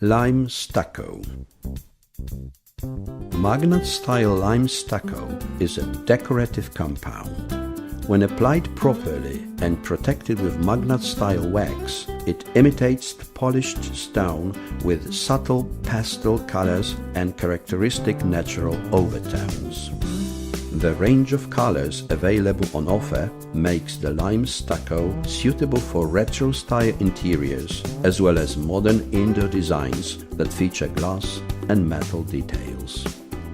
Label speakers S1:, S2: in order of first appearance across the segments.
S1: Lime stucco. Magnat Style lime stucco is a decorative compound. When applied properly and protected with Magnat Style wax, it imitates polished stone with subtle pastel colors and characteristic natural overtones. The range of colors available on offer makes the lime stucco suitable for retro-style interiors as well as modern indoor designs that feature glass and metal details.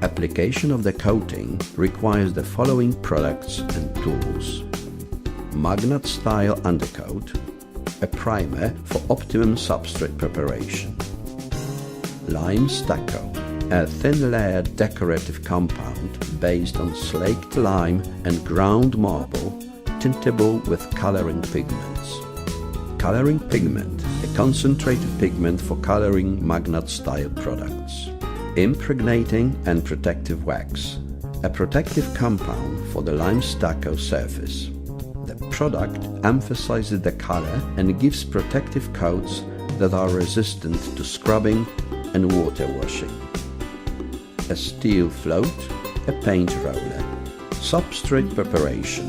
S1: Application of the coating requires the following products and tools: Magnat Style undercoat, a primer for optimum substrate preparation, lime stucco, a thin layer decorative compound based on slaked lime and ground marble, tintable with coloring pigments. Coloring pigment, a concentrated pigment for coloring Magnat Style products. Impregnating and protective wax, a protective compound for the lime stucco surface. The product emphasizes the color and gives protective coats that are resistant to scrubbing and water washing. A steel float, a paint roller. Substrate preparation.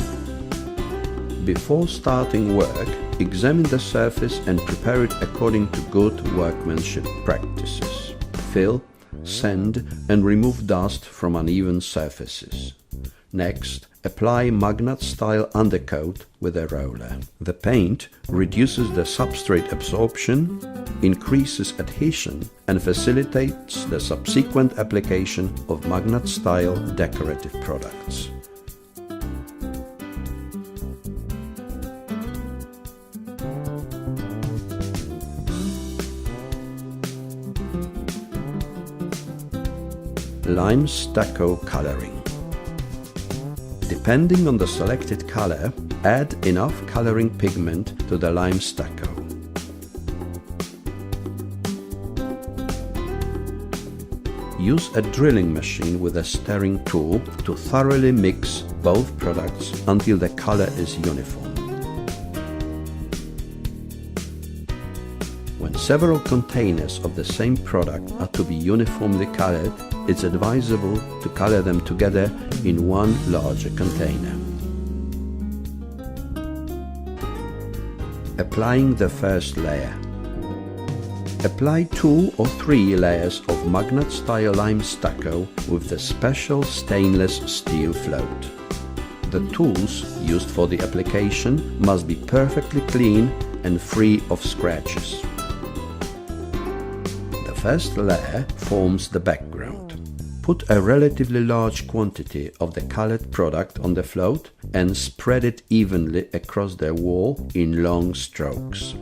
S1: Before starting work, examine the surface and prepare it according to good workmanship practices. Fill, sand and remove dust from uneven surfaces. Next, apply Magnat Style undercoat with a roller. The paint reduces the substrate absorption, increases adhesion and facilitates the subsequent application of Magnat Style decorative products. Lime stucco coloring. Depending on the selected color, add enough coloring pigment to the lime stucco. Use a drilling machine with a stirring tool to thoroughly mix both products until the color is uniform. When several containers of the same product are to be uniformly colored, it's advisable to color them together in one larger container. Applying the first layer. Apply 2 or 3 layers of Magnat Style lime stucco with the special stainless steel float. The tools used for the application must be perfectly clean and free of scratches. The first layer forms the background. Put a relatively large quantity of the colored product on the float and spread it evenly across the wall in long strokes.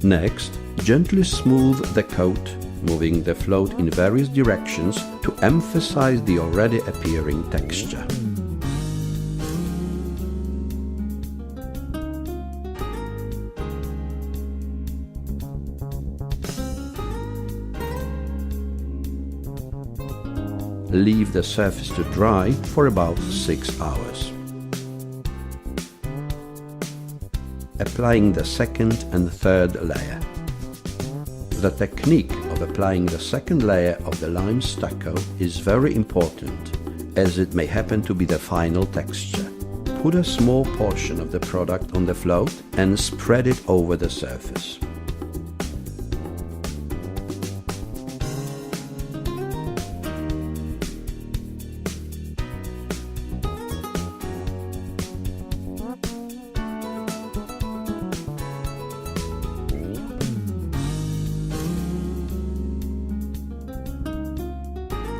S1: Next, gently smooth the coat, moving the float in various directions to emphasize the already appearing texture. Leave the surface to dry for about 6 hours. Applying the second and third layer. The technique of applying the second layer of the lime stucco is very important, as it may happen to be the final texture. Put a small portion of the product on the float and spread it over the surface.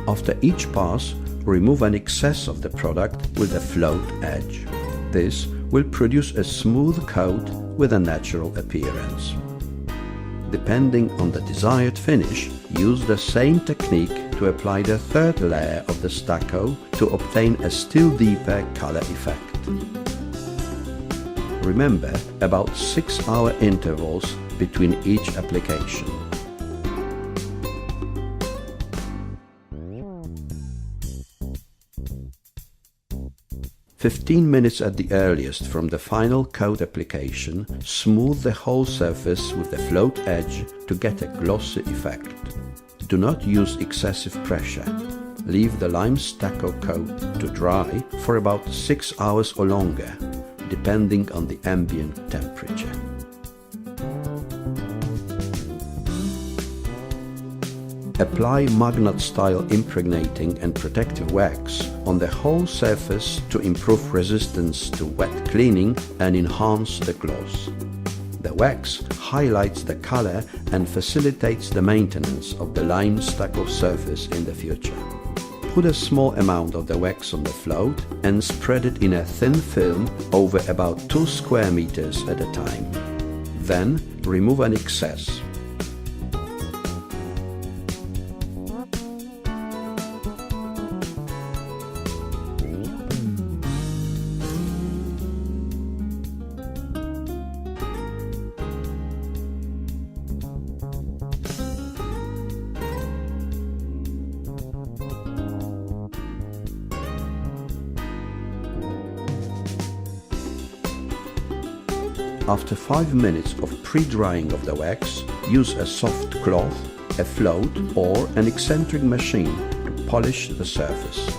S1: After each pass, remove an excess of the product with a float edge. This will produce a smooth coat with a natural appearance. Depending on the desired finish, use the same technique to apply the third layer of the stucco to obtain a still deeper color effect. Remember about 6-hour intervals between each application. "15 minutes at the earliest from the final coat application, smooth the whole surface with the float edge to get a glossy effect. Do not use excessive pressure. Leave the lime stucco coat to dry for about 6 hours or longer, depending on the ambient temperature. Apply MAGNAT Style impregnating and protective wax on the whole surface to improve resistance to wet cleaning and enhance the gloss. The wax highlights the color and facilitates the maintenance of the lime stucco surface in the future. Put a small amount of the wax on the float and spread it in a thin film over about 2 square meters at a time. Then remove an excess. After 5 minutes of pre-drying of the wax, use a soft cloth, a float or an eccentric machine to polish the surface.